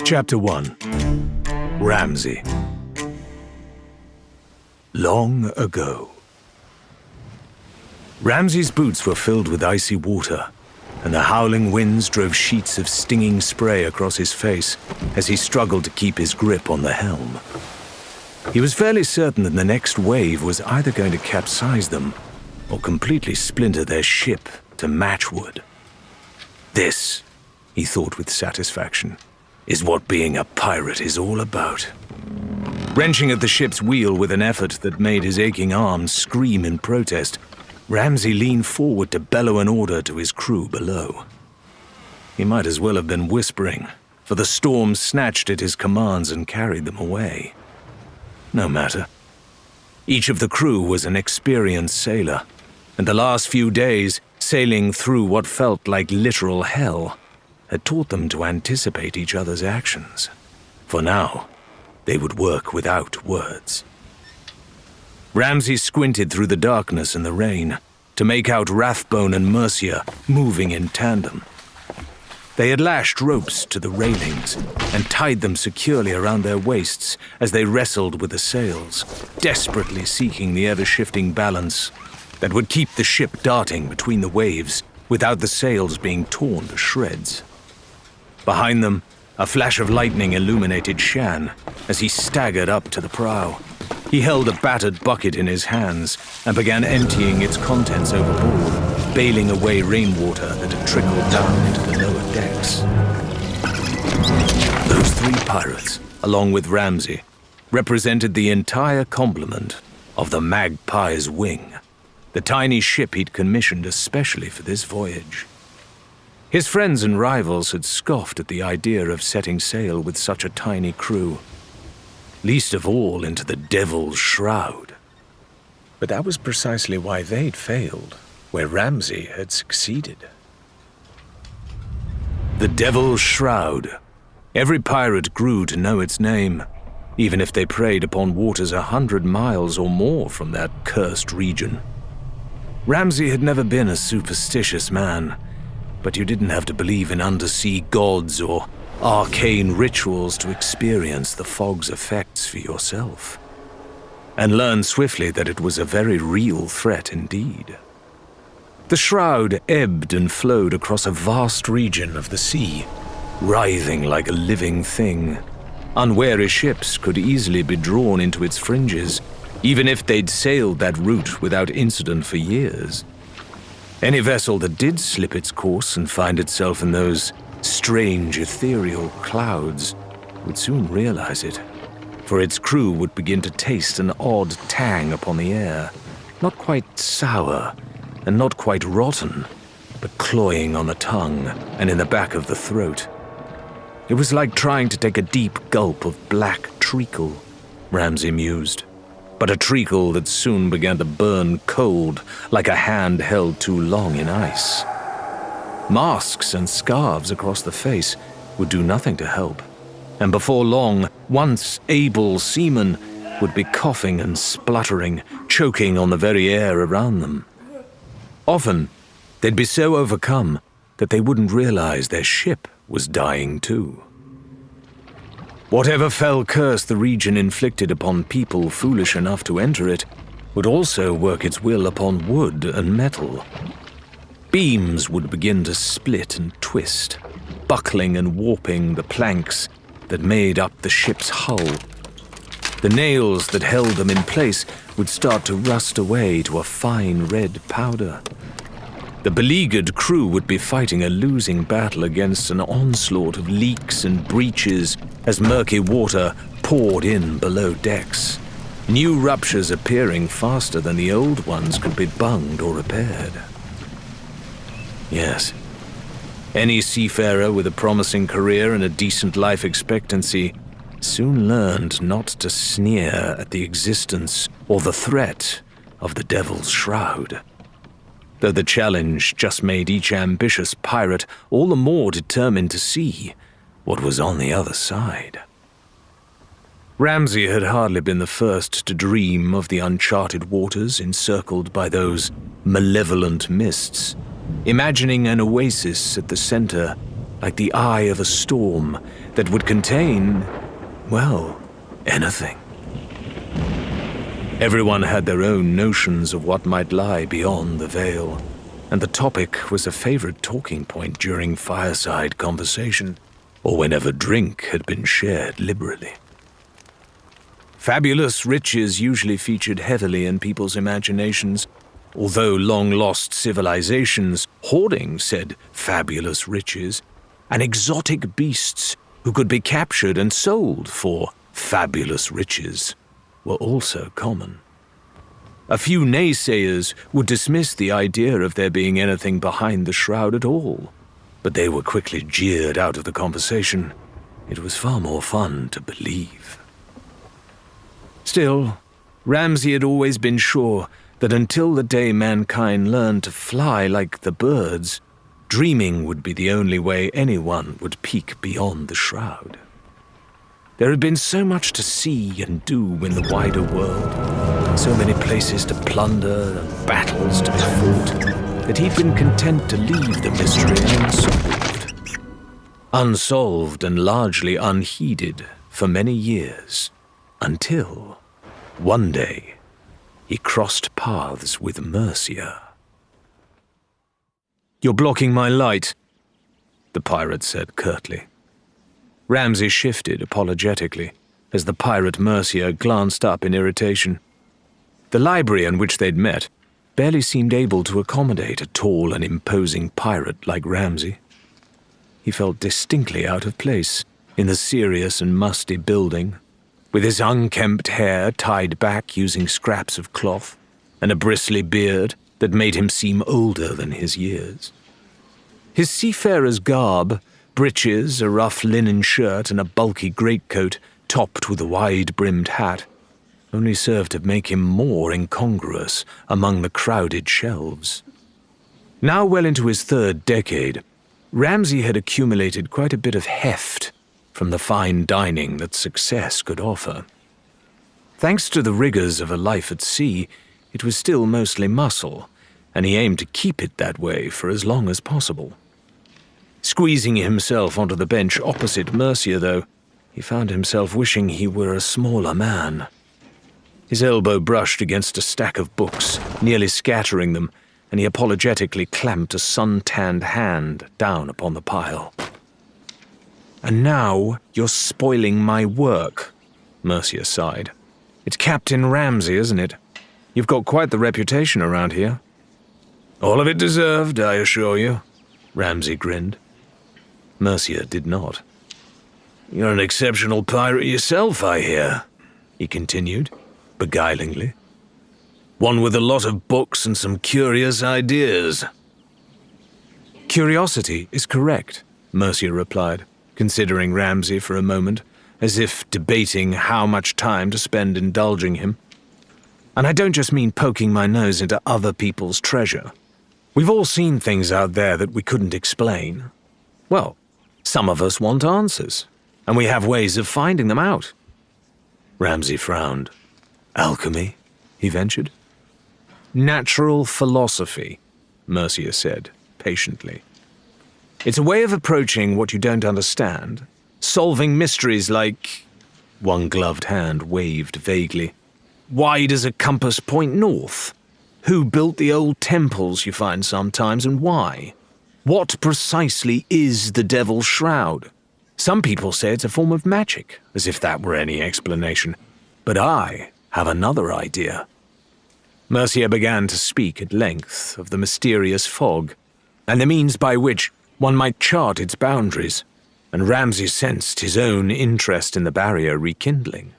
Chapter 1. Ramsay. Long ago. Ramsay's boots were filled with icy water, and the howling winds drove sheets of stinging spray across his face as he struggled to keep his grip on the helm. He was fairly certain that the next wave was either going to capsize them or completely splinter their ship to matchwood. This, he thought with satisfaction, is what being a pirate is all about. Wrenching at the ship's wheel with an effort that made his aching arms scream in protest, Ramsay leaned forward to bellow an order to his crew below. He might as well have been whispering, for the storm snatched at his commands and carried them away. No matter. Each of the crew was an experienced sailor, and the last few days, sailing through what felt like literal hell, had taught them to anticipate each other's actions. For now, they would work without words. Ramsay squinted through the darkness and the rain to make out Rathbone and Mercia moving in tandem. They had lashed ropes to the railings and tied them securely around their waists as they wrestled with the sails, desperately seeking the ever-shifting balance that would keep the ship darting between the waves without the sails being torn to shreds. Behind them, a flash of lightning illuminated Shan as he staggered up to the prow. He held a battered bucket in his hands and began emptying its contents overboard, bailing away rainwater that had trickled down into the lower decks. Those three pirates, along with Ramsay, represented the entire complement of the Magpie's Wing, the tiny ship he'd commissioned especially for this voyage. His friends and rivals had scoffed at the idea of setting sail with such a tiny crew, least of all into the Devil's Shroud. But that was precisely why they'd failed, where Ramsay had succeeded. The Devil's Shroud. Every pirate grew to know its name, even if they preyed upon waters 100 miles or more from that cursed region. Ramsay had never been a superstitious man, but you didn't have to believe in undersea gods or arcane rituals to experience the fog's effects for yourself, and learn swiftly that it was a very real threat indeed. The shroud ebbed and flowed across a vast region of the sea, writhing like a living thing. Unwary ships could easily be drawn into its fringes, even if they'd sailed that route without incident for years. Any vessel that did slip its course and find itself in those strange ethereal clouds would soon realize it, for its crew would begin to taste an odd tang upon the air, not quite sour and not quite rotten, but cloying on the tongue and in the back of the throat. It was like trying to take a deep gulp of black treacle, Ramsay mused, but a treacle that soon began to burn cold like a hand held too long in ice. Masks and scarves across the face would do nothing to help, and before long, once able seamen would be coughing and spluttering, choking on the very air around them. Often, they'd be so overcome that they wouldn't realize their ship was dying too. Whatever fell curse the region inflicted upon people foolish enough to enter it would also work its will upon wood and metal. Beams would begin to split and twist, buckling and warping the planks that made up the ship's hull. The nails that held them in place would start to rust away to a fine red powder. The beleaguered crew would be fighting a losing battle against an onslaught of leaks and breaches as murky water poured in below decks, new ruptures appearing faster than the old ones could be bunged or repaired. Yes, any seafarer with a promising career and a decent life expectancy soon learned not to sneer at the existence or the threat of the Devil's Shroud, though the challenge just made each ambitious pirate all the more determined to see what was on the other side. Ramsay had hardly been the first to dream of the uncharted waters encircled by those malevolent mists, imagining an oasis at the center, like the eye of a storm that would contain, well, anything. Everyone had their own notions of what might lie beyond the veil, and the topic was a favorite talking point during fireside conversation, or whenever drink had been shared liberally. Fabulous riches usually featured heavily in people's imaginations. Although long-lost civilizations hoarding said fabulous riches, and exotic beasts who could be captured and sold for fabulous riches were also common. A few naysayers would dismiss the idea of there being anything behind the shroud at all, but they were quickly jeered out of the conversation. It was far more fun to believe. Still, Ramsay had always been sure that until the day mankind learned to fly like the birds, dreaming would be the only way anyone would peek beyond the shroud. There had been so much to see and do in the wider world, so many places to plunder and battles to be fought, that he'd been content to leave the mystery unsolved. Unsolved and largely unheeded for many years, until one day he crossed paths with Mercia. "You're blocking my light," the pirate said curtly. Ramsay shifted apologetically as the pirate Mercia glanced up in irritation. The library in which they'd met barely seemed able to accommodate a tall and imposing pirate like Ramsay. He felt distinctly out of place in the serious and musty building, with his unkempt hair tied back using scraps of cloth, and a bristly beard that made him seem older than his years. His seafarer's garb, breeches, a rough linen shirt, and a bulky greatcoat topped with a wide-brimmed hat, only served to make him more incongruous among the crowded shelves. Now well into his third decade, Ramsay had accumulated quite a bit of heft from the fine dining that success could offer. Thanks to the rigors of a life at sea, it was still mostly muscle, and he aimed to keep it that way for as long as possible. Squeezing himself onto the bench opposite Mercia, though, he found himself wishing he were a smaller man. His elbow brushed against a stack of books, nearly scattering them, and he apologetically clamped a sun-tanned hand down upon the pile. "And now you're spoiling my work," Mercia sighed. "It's Captain Ramsay, isn't it? You've got quite the reputation around here." "All of it deserved, I assure you," Ramsay grinned. Mercia did not. "You're an exceptional pirate yourself, I hear," he continued, beguilingly. "One with a lot of books and some curious ideas." "Curiosity is correct," Mercia replied, considering Ramsay for a moment, as if debating how much time to spend indulging him. "And I don't just mean poking my nose into other people's treasure. We've all seen things out there that we couldn't explain. Well, some of us want answers, and we have ways of finding them out." Ramsay frowned. "Alchemy?" he ventured. "Natural philosophy," Mercia said, patiently. "It's a way of approaching what you don't understand, solving mysteries like—" One gloved hand waved vaguely. "Why does a compass point north? Who built the old temples you find sometimes, and why? What precisely is the Devil's Shroud? Some people say it's a form of magic, as if that were any explanation. But I have another idea." Mercia began to speak at length of the mysterious fog, and the means by which one might chart its boundaries, and Ramsay sensed his own interest in the barrier rekindling.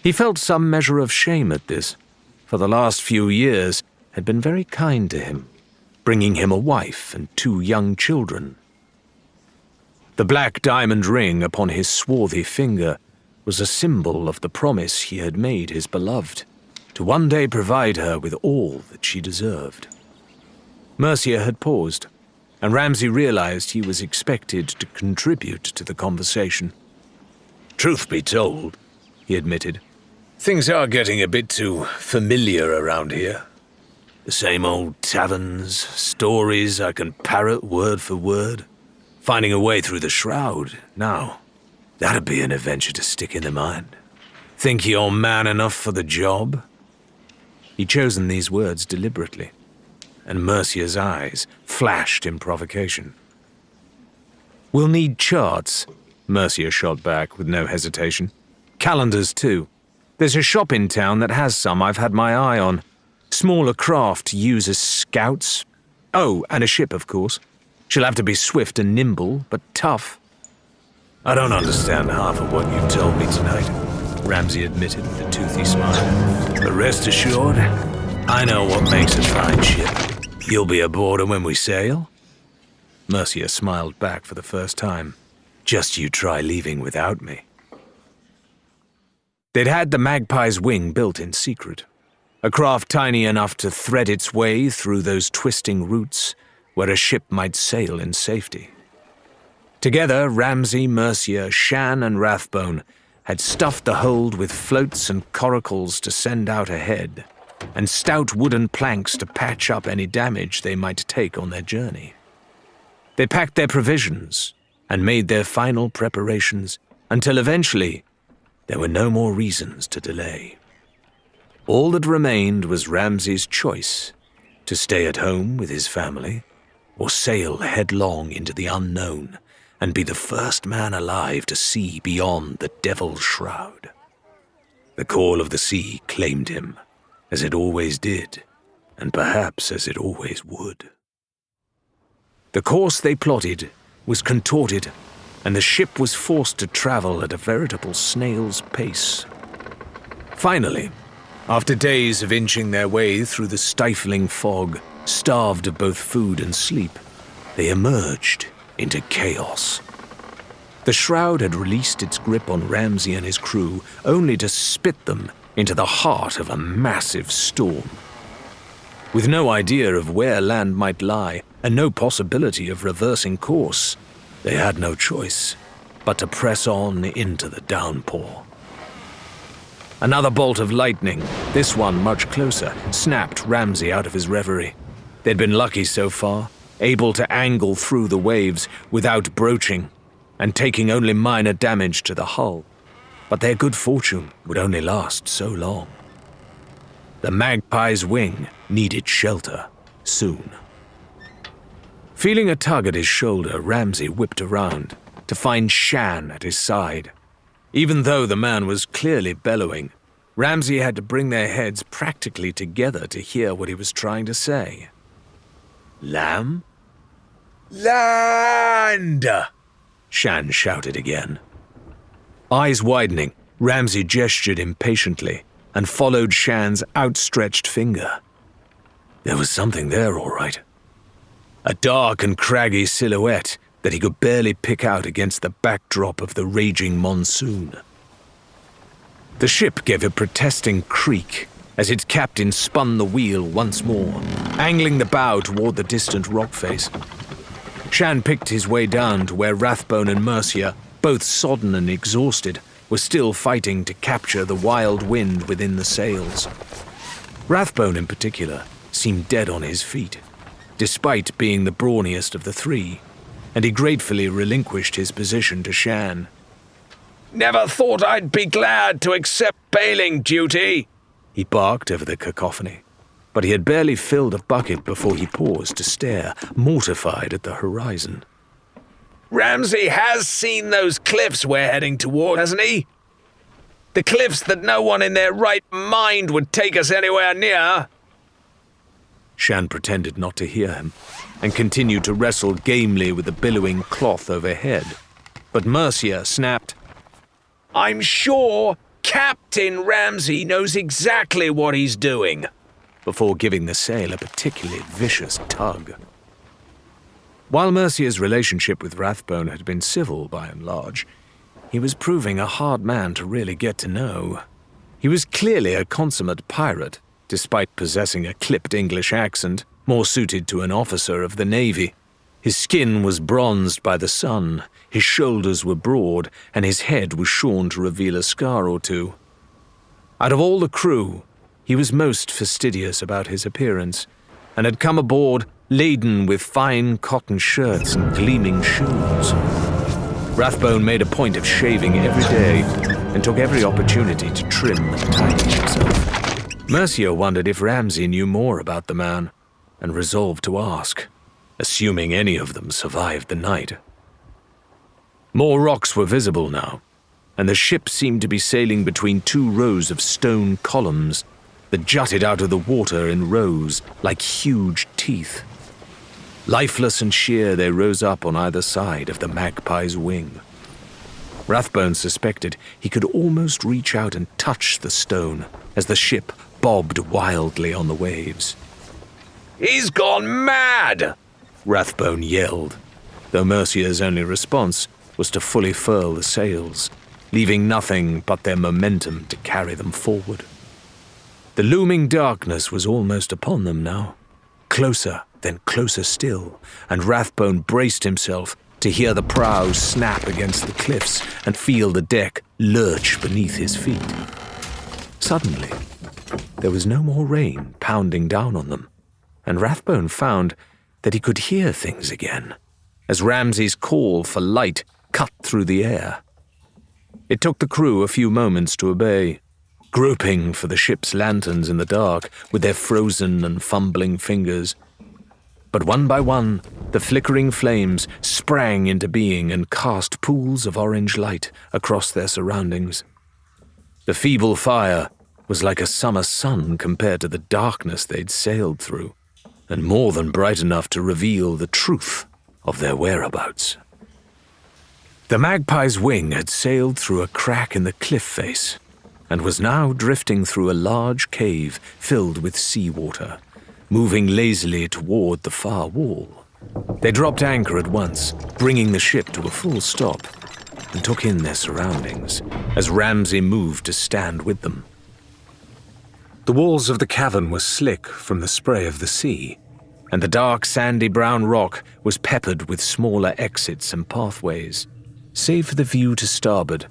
He felt some measure of shame at this, for the last few years had been very kind to him, bringing him a wife and 2 young children. The black diamond ring upon his swarthy finger was a symbol of the promise he had made his beloved, to one day provide her with all that she deserved. Mercia had paused, and Ramsay realized he was expected to contribute to the conversation. "Truth be told," he admitted, "things are getting a bit too familiar around here. The same old taverns, stories I can parrot word for word. Finding a way through the shroud, now, that'd be an adventure to stick in the mind. Think you're man enough for the job? He'd chosen these words deliberately, and Mercia's eyes flashed in provocation. We'll need charts, Mercia shot back with no hesitation. Calendars, too. There's a shop in town that has some I've had my eye on. Smaller craft to use as scouts. Oh, and a ship, of course. She'll have to be swift and nimble, but tough. I don't understand half of what you've told me tonight, Ramsay admitted with a toothy smile. But rest assured, I know what makes a fine ship. You'll be aboard her when we sail? Mercia smiled back for the first time. Just you try leaving without me. They'd had the Magpie's wing built in secret. A craft tiny enough to thread its way through those twisting routes where a ship might sail in safety. Together, Ramsay, Mercia, Shan, and Rathbone had stuffed the hold with floats and coracles to send out ahead, and stout wooden planks to patch up any damage they might take on their journey. They packed their provisions and made their final preparations until eventually there were no more reasons to delay. All that remained was Ramsay's choice to stay at home with his family or sail headlong into the unknown and be the first man alive to see beyond the Devil's Shroud. The call of the sea claimed him, as it always did, and perhaps as it always would. The course they plotted was contorted, and the ship was forced to travel at a veritable snail's pace. Finally, after days of inching their way through the stifling fog, starved of both food and sleep, they emerged into chaos. The shroud had released its grip on Ramsay and his crew, only to spit them into the heart of a massive storm. With no idea of where land might lie, and no possibility of reversing course, they had no choice but to press on into the downpour. Another bolt of lightning, this one much closer, snapped Ramsay out of his reverie. They'd been lucky so far, able to angle through the waves without broaching, and taking only minor damage to the hull. But their good fortune would only last so long. The Magpie's wing needed shelter soon. Feeling a tug at his shoulder, Ramsay whipped around to find Shan at his side. Even though the man was clearly bellowing, Ramsay had to bring their heads practically together to hear what he was trying to say. Lamb? Land! Shan shouted again. Eyes widening, Ramsay gestured impatiently and followed Shan's outstretched finger. There was something there, all right. A dark and craggy silhouette that he could barely pick out against the backdrop of the raging monsoon. The ship gave a protesting creak as its captain spun the wheel once more, angling the bow toward the distant rock face. Shan picked his way down to where Rathbone and Mercia, both sodden and exhausted, were still fighting to capture the wild wind within the sails. Rathbone in particular seemed dead on his feet, despite being the brawniest of the three, and he gratefully relinquished his position to Shan. "Never thought I'd be glad to accept bailing duty," he barked over the cacophony, but he had barely filled a bucket before he paused to stare, mortified at the horizon. "Ramsay has seen those cliffs we're heading toward, hasn't he? The cliffs that no one in their right mind would take us anywhere near." Shan pretended not to hear him and continued to wrestle gamely with the billowing cloth overhead. But Mercia snapped, "I'm sure Captain Ramsay knows exactly what he's doing," before giving the sail a particularly vicious tug. While Mercia's relationship with Rathbone had been civil by and large, he was proving a hard man to really get to know. He was clearly a consummate pirate, despite possessing a clipped English accent, more suited to an officer of the Navy. His skin was bronzed by the sun, his shoulders were broad, and his head was shorn to reveal a scar or two. Out of all the crew, he was most fastidious about his appearance, and had come aboard laden with fine cotton shirts and gleaming shoes. Rathbone made a point of shaving every day and took every opportunity to trim and tidy himself. Mercia wondered if Ramsay knew more about the man, and resolved to ask, assuming any of them survived the night. More rocks were visible now, and the ship seemed to be sailing between two rows of stone columns that jutted out of the water in rows like huge teeth. Lifeless and sheer, they rose up on either side of the magpie's wing. Rathbone suspected he could almost reach out and touch the stone as the ship bobbed wildly on the waves. "He's gone mad!" Rathbone yelled, though Mercia's only response was to fully furl the sails, leaving nothing but their momentum to carry them forward. The looming darkness was almost upon them now, closer, then closer still, and Rathbone braced himself to hear the prow snap against the cliffs and feel the deck lurch beneath his feet. Suddenly, there was no more rain pounding down on them, and Rathbone found that he could hear things again, as Ramsay's call for light cut through the air. It took the crew a few moments to obey, groping for the ship's lanterns in the dark with their frozen and fumbling fingers. But one by one, the flickering flames sprang into being and cast pools of orange light across their surroundings. The feeble fire was like a summer sun compared to the darkness they'd sailed through, and more than bright enough to reveal the truth of their whereabouts. The magpie's wing had sailed through a crack in the cliff face and was now drifting through a large cave filled with seawater, moving lazily toward the far wall. They dropped anchor at once, bringing the ship to a full stop, and took in their surroundings as Ramsay moved to stand with them. The walls of the cavern were slick from the spray of the sea, and the dark sandy brown rock was peppered with smaller exits and pathways, save for the view to starboard,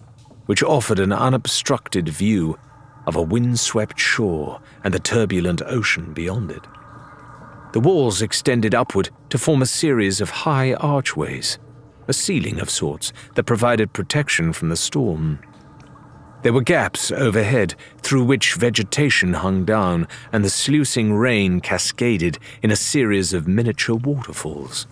which offered an unobstructed view of a windswept shore and the turbulent ocean beyond it. The walls extended upward to form a series of high archways, a ceiling of sorts that provided protection from the storm. There were gaps overhead through which vegetation hung down and the sluicing rain cascaded in a series of miniature waterfalls.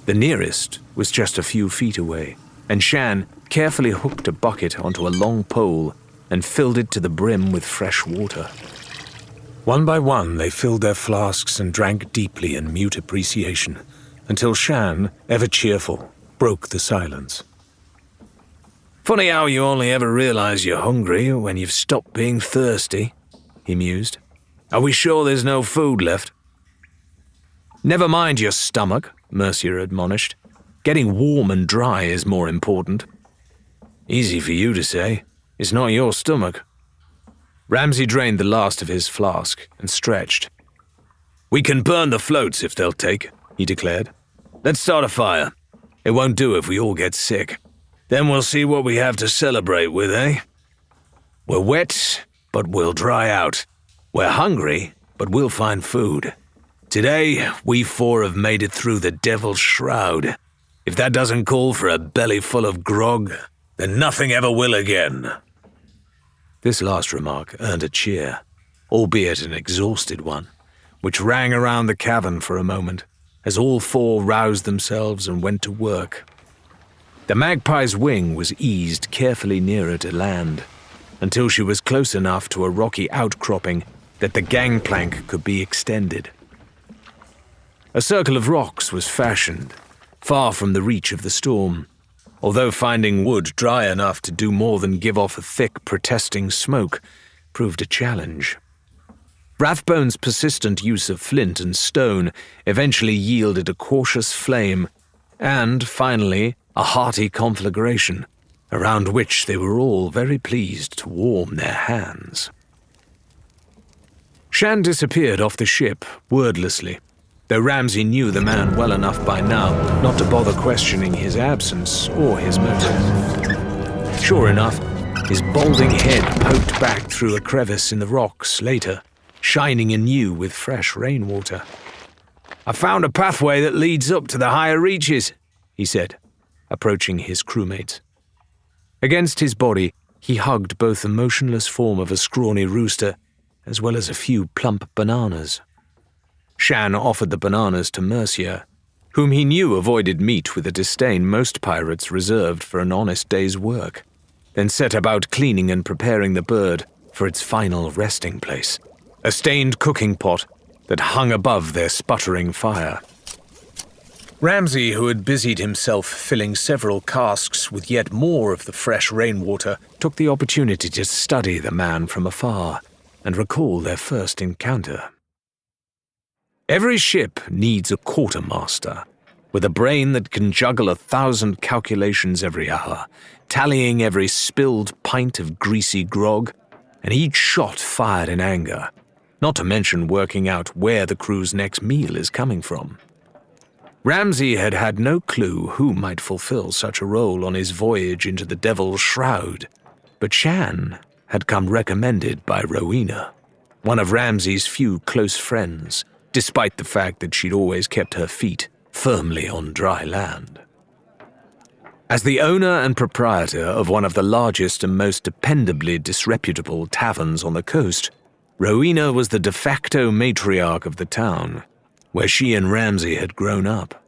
The nearest was just a few feet away, and Shan carefully hooked a bucket onto a long pole and filled it to the brim with fresh water. One by one, they filled their flasks and drank deeply in mute appreciation, until Shan, ever cheerful, broke the silence. "Funny how you only ever realize you're hungry when you've stopped being thirsty," he mused. "Are we sure there's no food left?" "Never mind your stomach," Mercia admonished. "Getting warm and dry is more important." "Easy for you to say. It's not your stomach." Ramsay drained the last of his flask and stretched. "We can burn the floats if they'll take," he declared. "Let's start a fire. It won't do if we all get sick. Then we'll see what we have to celebrate with, eh? We're wet, but we'll dry out. We're hungry, but we'll find food. Today, we four have made it through the Devil's Shroud. If that doesn't call for a belly full of grog, then nothing ever will again." This last remark earned a cheer, albeit an exhausted one, which rang around the cavern for a moment, as all four roused themselves and went to work. The magpie's wing was eased carefully nearer to land, until she was close enough to a rocky outcropping that the gangplank could be extended. A circle of rocks was fashioned, far from the reach of the storm, although finding wood dry enough to do more than give off a thick, protesting smoke proved a challenge. Rathbone's persistent use of flint and stone eventually yielded a cautious flame and, finally, a hearty conflagration, around which they were all very pleased to warm their hands. Shan disappeared off the ship, wordlessly, though Ramsay knew the man well enough by now not to bother questioning his absence or his motives. Sure enough, his balding head poked back through a crevice in the rocks later, shining anew with fresh rainwater. "I found a pathway that leads up to the higher reaches," he said, approaching his crewmates. Against his body, he hugged both the motionless form of a scrawny rooster as well as a few plump bananas. Shan offered the bananas to Mercia, whom he knew avoided meat with a disdain most pirates reserved for an honest day's work, then set about cleaning and preparing the bird for its final resting place, a stained cooking pot that hung above their sputtering fire. Ramsay, who had busied himself filling several casks with yet more of the fresh rainwater, took the opportunity to study the man from afar and recall their first encounter. Every ship needs a quartermaster, with a brain that can juggle 1,000 calculations every hour, tallying every spilled pint of greasy grog, and each shot fired in anger, not to mention working out where the crew's next meal is coming from. Ramsay had had no clue who might fulfill such a role on his voyage into the Devil's Shroud, but Shan had come recommended by Rowena, one of Ramsay's few close friends, despite the fact that she'd always kept her feet firmly on dry land. As the owner and proprietor of one of the largest and most dependably disreputable taverns on the coast, Rowena was the de facto matriarch of the town, where she and Ramsay had grown up.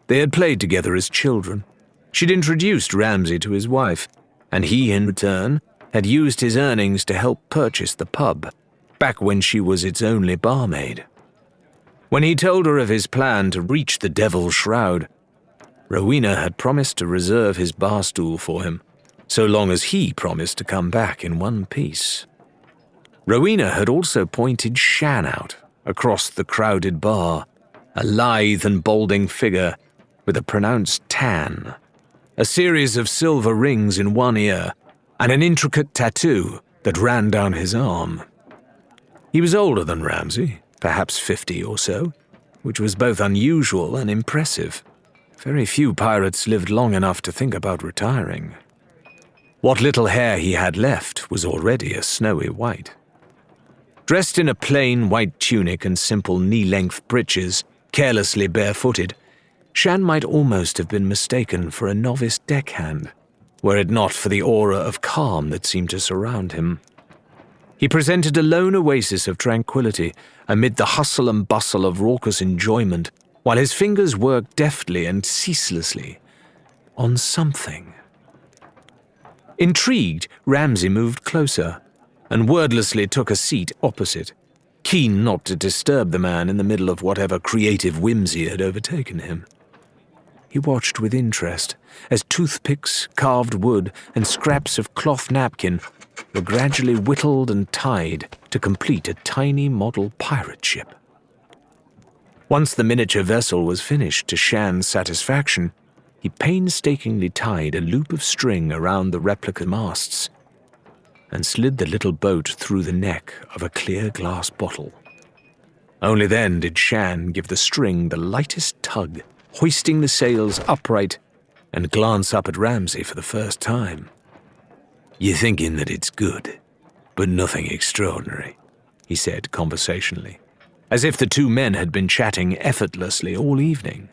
They had played together as children. She'd introduced Ramsay to his wife, and he, in return, had used his earnings to help purchase the pub, back when she was its only barmaid. When he told her of his plan to reach the Devil's Shroud, Rowena had promised to reserve his bar stool for him, so long as he promised to come back in one piece. Rowena had also pointed Shan out across the crowded bar, a lithe and balding figure with a pronounced tan, a series of silver rings in one ear, and an intricate tattoo that ran down his arm. He was older than Ramsay, perhaps 50 or so, which was both unusual and impressive. Very few pirates lived long enough to think about retiring. What little hair he had left was already a snowy white. Dressed in a plain white tunic and simple knee-length breeches, carelessly barefooted, Shan might almost have been mistaken for a novice deckhand, were it not for the aura of calm that seemed to surround him. He presented a lone oasis of tranquility amid the hustle and bustle of raucous enjoyment, while his fingers worked deftly and ceaselessly on something. Intrigued, Ramsay moved closer and wordlessly took a seat opposite, keen not to disturb the man in the middle of whatever creative whimsy had overtaken him. He watched with interest as toothpicks, carved wood, and scraps of cloth napkin were gradually whittled and tied to complete a tiny model pirate ship. Once the miniature vessel was finished to Shan's satisfaction, he painstakingly tied a loop of string around the replica masts and slid the little boat through the neck of a clear glass bottle. Only then did Shan give the string the lightest tug, hoisting the sails upright, and glance up at Ramsay for the first time. "You're thinking that it's good, but nothing extraordinary," he said conversationally, as if the two men had been chatting effortlessly all evening.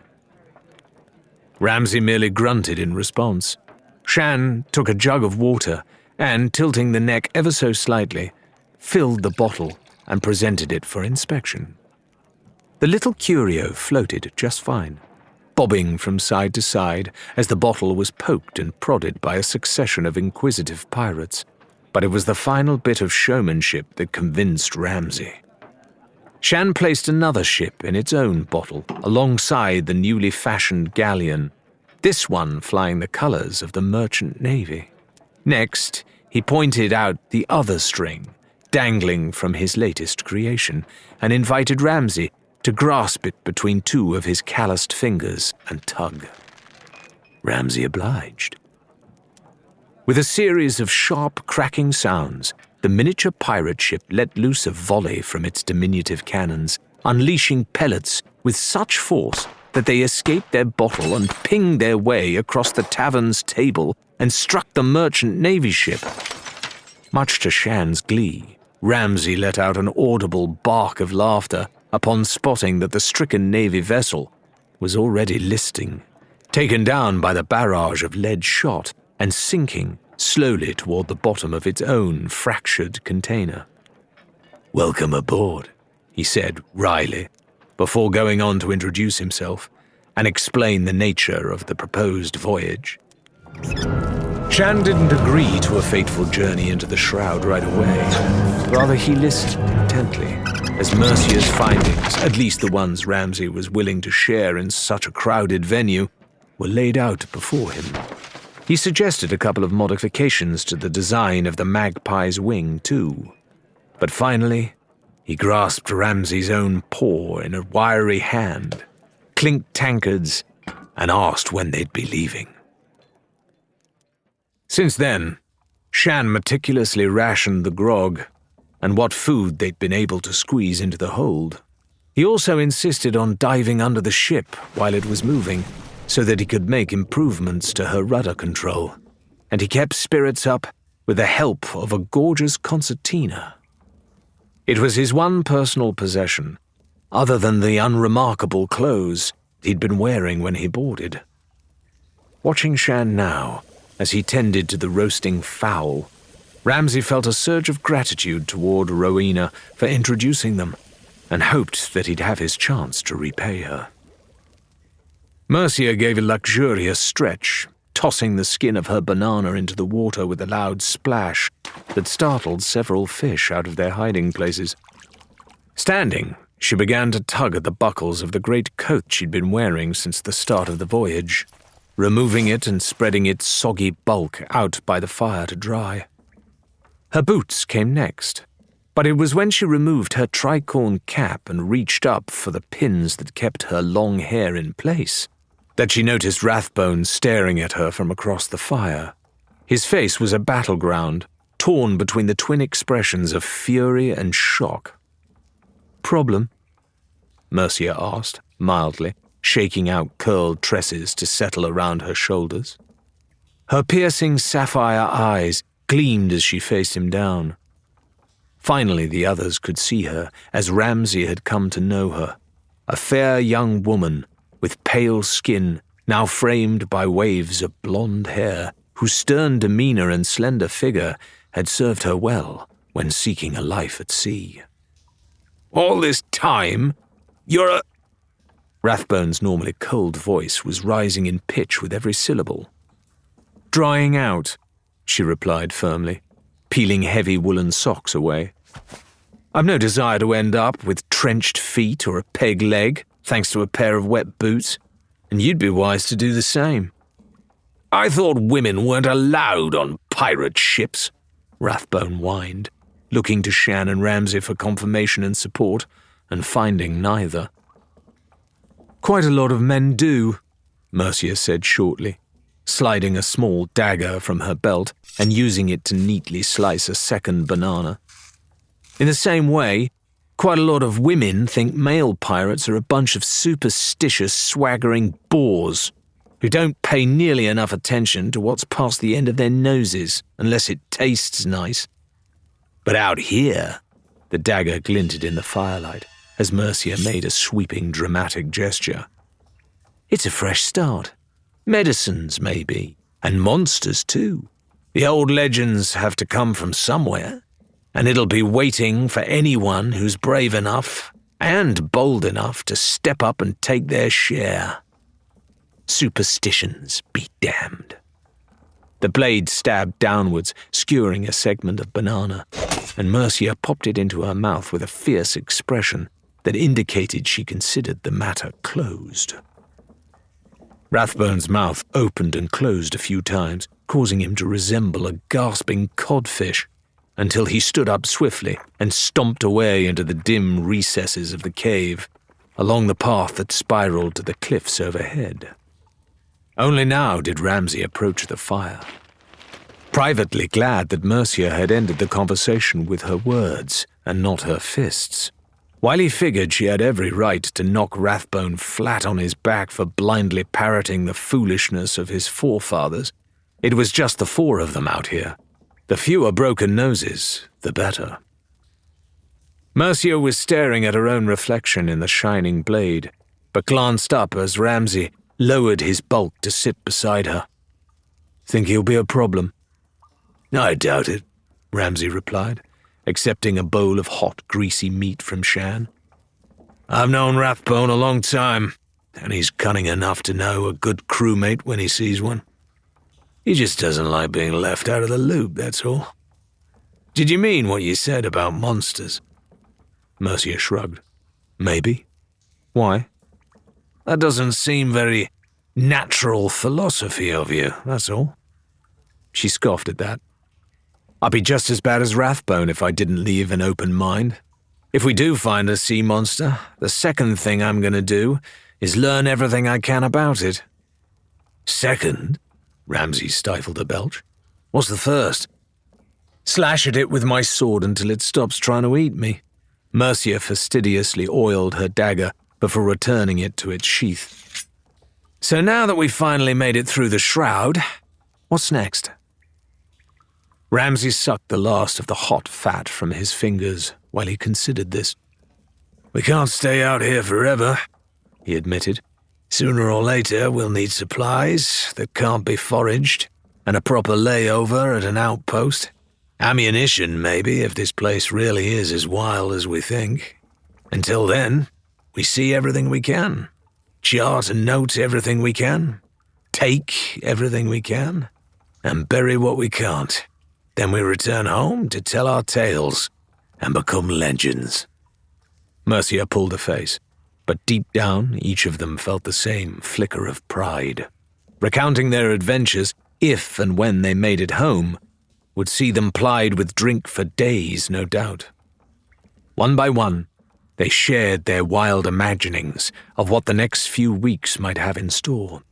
Ramsay merely grunted in response. Shan took a jug of water and, tilting the neck ever so slightly, filled the bottle and presented it for inspection. The little curio floated just fine, bobbing from side to side as the bottle was poked and prodded by a succession of inquisitive pirates, but it was the final bit of showmanship that convinced Ramsay. Shan placed another ship in its own bottle alongside the newly fashioned galleon, this one flying the colors of the merchant navy. Next, he pointed out the other string, dangling from his latest creation, and invited Ramsay to grasp it between two of his calloused fingers and tug. Ramsay obliged. With a series of sharp, cracking sounds, the miniature pirate ship let loose a volley from its diminutive cannons, unleashing pellets with such force that they escaped their bottle and pinged their way across the tavern's table and struck the merchant navy ship. Much to Shan's glee, Ramsay let out an audible bark of laughter upon spotting that the stricken navy vessel was already listing, taken down by the barrage of lead shot and sinking slowly toward the bottom of its own fractured container. "Welcome aboard," he said wryly, before going on to introduce himself and explain the nature of the proposed voyage. Shan didn't agree to a fateful journey into the shroud right away. Rather, he listened intently as Mercia's findings, at least the ones Ramsay was willing to share in such a crowded venue, were laid out before him. He suggested a couple of modifications to the design of the magpie's wing, too. But finally, he grasped Ramsay's own paw in a wiry hand, clinked tankards, and asked when they'd be leaving. Since then, Shan meticulously rationed the grog and what food they'd been able to squeeze into the hold. He also insisted on diving under the ship while it was moving so that he could make improvements to her rudder control, and he kept spirits up with the help of a gorgeous concertina. It was his one personal possession, other than the unremarkable clothes he'd been wearing when he boarded. Watching Shan now, as he tended to the roasting fowl, Ramsay felt a surge of gratitude toward Rowena for introducing them, and hoped that he'd have his chance to repay her. Mercia gave a luxurious stretch, tossing the skin of her banana into the water with a loud splash that startled several fish out of their hiding places. Standing, she began to tug at the buckles of the great coat she'd been wearing since the start of the voyage, removing it and spreading its soggy bulk out by the fire to dry. Her boots came next, but it was when she removed her tricorn cap and reached up for the pins that kept her long hair in place that she noticed Rathbone staring at her from across the fire. His face was a battleground, torn between the twin expressions of fury and shock. "Problem?" Mercia asked, mildly, shaking out curled tresses to settle around her shoulders. Her piercing sapphire eyes gleamed as she faced him down. Finally, the others could see her as Ramsay had come to know her, a fair young woman with pale skin now framed by waves of blonde hair, whose stern demeanor and slender figure had served her well when seeking a life at sea. "All this time, you're a—" Rathbone's normally cold voice was rising in pitch with every syllable. "Drying out," she replied firmly, peeling heavy woolen socks away. "I've no desire to end up with trenched feet or a peg leg, thanks to a pair of wet boots, and you'd be wise to do the same." "I thought women weren't allowed on pirate ships," Rathbone whined, looking to Shan and Ramsay for confirmation and support, and finding neither. "Quite a lot of men do," Mercia said shortly, sliding a small dagger from her belt and using it to neatly slice a second banana. "In the same way, quite a lot of women think male pirates are a bunch of superstitious, swaggering bores who don't pay nearly enough attention to what's past the end of their noses unless it tastes nice. But out here," the dagger glinted in the firelight as Mercia made a sweeping, dramatic gesture, "it's a fresh start. Medicines, maybe, and monsters, too. The old legends have to come from somewhere, and it'll be waiting for anyone who's brave enough and bold enough to step up and take their share. Superstitions be damned." The blade stabbed downwards, skewering a segment of banana, and Mercia popped it into her mouth with a fierce expression that indicated she considered the matter closed. Rathbone's mouth opened and closed a few times, causing him to resemble a gasping codfish, until he stood up swiftly and stomped away into the dim recesses of the cave, along the path that spiraled to the cliffs overhead. Only now did Ramsay approach the fire, privately glad that Mercia had ended the conversation with her words and not her fists, While he figured she had every right to knock Rathbone flat on his back for blindly parroting the foolishness of his forefathers, it was just the four of them out here. The fewer broken noses, the better. Mercia was staring at her own reflection in the shining blade, but glanced up as Ramsay lowered his bulk to sit beside her. "Think he'll be a problem?" "I doubt it," Ramsay replied, accepting a bowl of hot, greasy meat from Shan. "I've known Rathbone a long time, and he's cunning enough to know a good crewmate when he sees one. He just doesn't like being left out of the loop, that's all." "Did you mean what you said about monsters?" Mercia shrugged. "Maybe. Why?" "That doesn't seem very natural philosophy of you, that's all." She scoffed at that. "I'd be just as bad as Rathbone if I didn't leave an open mind. If we do find a sea monster, the second thing I'm going to do is learn everything I can about it." "Second?" Ramsay stifled a belch. "What's the first?" "Slash at it with my sword until it stops trying to eat me." Mercia fastidiously oiled her dagger before returning it to its sheath. "So now that we've finally made it through the shroud, what's next?" Ramsay sucked the last of the hot fat from his fingers while he considered this. "We can't stay out here forever," he admitted. "Sooner or later we'll need supplies that can't be foraged, and a proper layover at an outpost. Ammunition, maybe, if this place really is as wild as we think. Until then, we see everything we can. Chart and note everything we can. Take everything we can. And bury what we can't. Then we return home to tell our tales and become legends." Mercia pulled a face, but deep down each of them felt the same flicker of pride. Recounting their adventures, if and when they made it home, would see them plied with drink for days, no doubt. One by one, they shared their wild imaginings of what the next few weeks might have in store,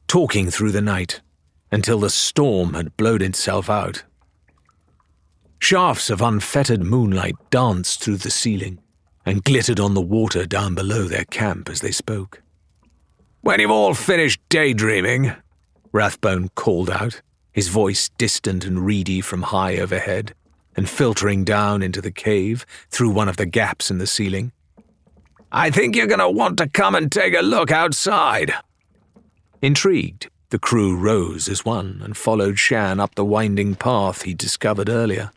talking through the night until the storm had blown itself out. Shafts of unfettered moonlight danced through the ceiling and glittered on the water down below their camp as they spoke. "When you've all finished daydreaming," Rathbone called out, his voice distant and reedy from high overhead and filtering down into the cave through one of the gaps in the ceiling, "I think you're going to want to come and take a look outside." Intrigued, the crew rose as one and followed Shan up the winding path he'd discovered earlier.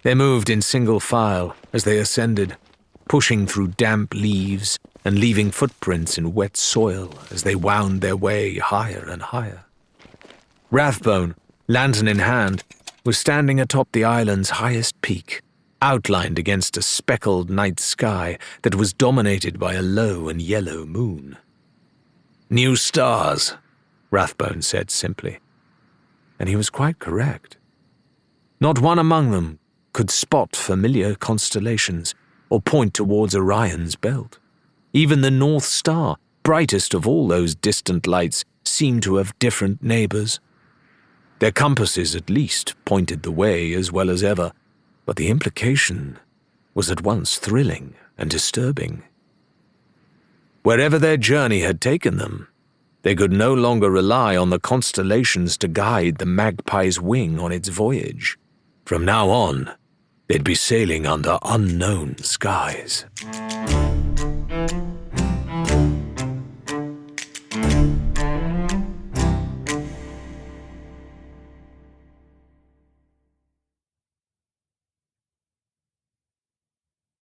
They moved in single file as they ascended, pushing through damp leaves and leaving footprints in wet soil as they wound their way higher and higher. Rathbone, lantern in hand, was standing atop the island's highest peak, outlined against a speckled night sky that was dominated by a low and yellow moon. "New stars," Rathbone said simply. And he was quite correct. Not one among them could spot familiar constellations or point towards Orion's belt. Even the North Star, brightest of all those distant lights, seemed to have different neighbors. Their compasses at least pointed the way as well as ever, but the implication was at once thrilling and disturbing. Wherever their journey had taken them, they could no longer rely on the constellations to guide the Magpie's wing on its voyage. From now on, they'd be sailing under unknown skies.